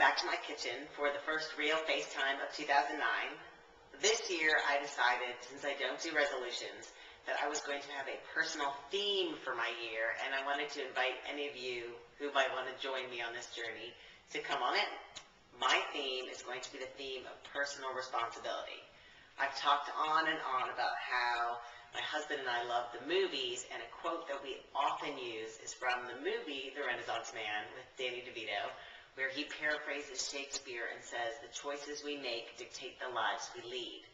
back to my kitchen for the first real FaceTime of 2009. This year I decided, since I don't do resolutions, that I was going to have a personal theme for my year, and I wanted to invite any of you who might want to join me on this journey to come on in. My theme is going to be the theme of personal responsibility. I've talked on and on about how my husband and I love the movies, and a quote that we often use is from the movie The Renaissance Man with Danny DeVito, where he paraphrases Shakespeare and says, "The choices we make dictate the lives we lead."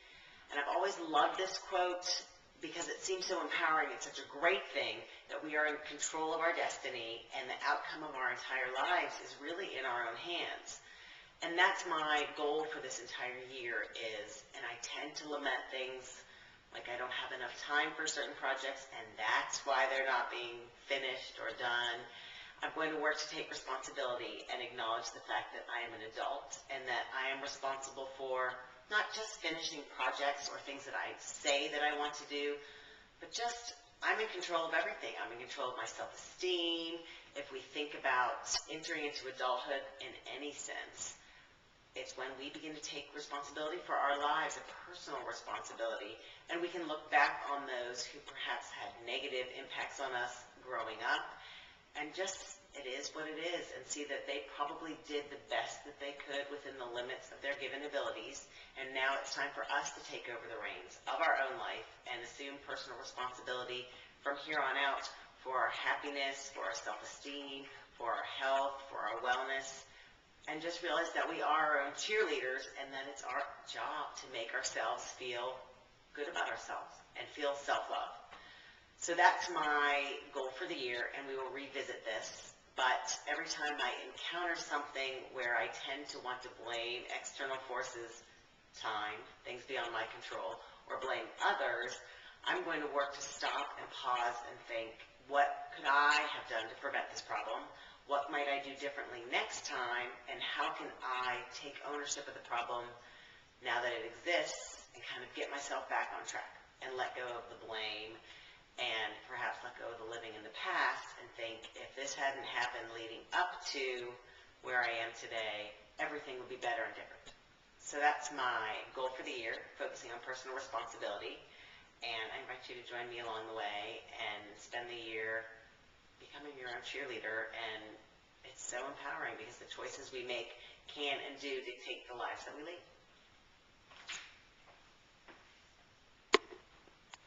And I've always loved this quote because it seems so empowering. It's such a great thing that we are in control of our destiny, and the outcome of our entire lives is really in our own hands. And that's my goal for this entire year and I tend to lament things like I don't have enough time for certain projects, and that's why they're not being finished or done. I'm going to work to take responsibility and acknowledge the fact that I am an adult and that I am responsible for not just finishing projects or things that I say that I want to do, but just I'm in control of everything. I'm in control of my self-esteem. If we think about entering into adulthood in any sense, it's when we begin to take responsibility for our lives, a personal responsibility, and we can look back on those who perhaps had negative impacts on us growing up, and just, it is what it is, and see that they probably did the best that they could within the limits of their given abilities, and now it's time for us to take over the reins of our own life and assume personal responsibility from here on out for our happiness, for our self-esteem, for our health, for our wellness, and just realize that we are our own cheerleaders and that it's our job to make ourselves feel good about ourselves and feel self-love. So that's my goal for the year, and we will revisit this. But every time I encounter something where I tend to want to blame external forces, time, things beyond my control, or blame others, I'm going to work to stop and pause and think, what could I have done to prevent this problem? What might I do differently next time, and how can I take ownership of the problem now that it exists and kind of get myself back on track and let go of the blame and perhaps let go of the living in the past and think, if this hadn't happened leading up to where I am today, everything would be better and different. So that's my goal for the year, focusing on personal responsibility, and I invite you to join me along the way and spend the year becoming your own cheerleader. And it's so empowering because the choices we make can and do dictate the lives that we lead.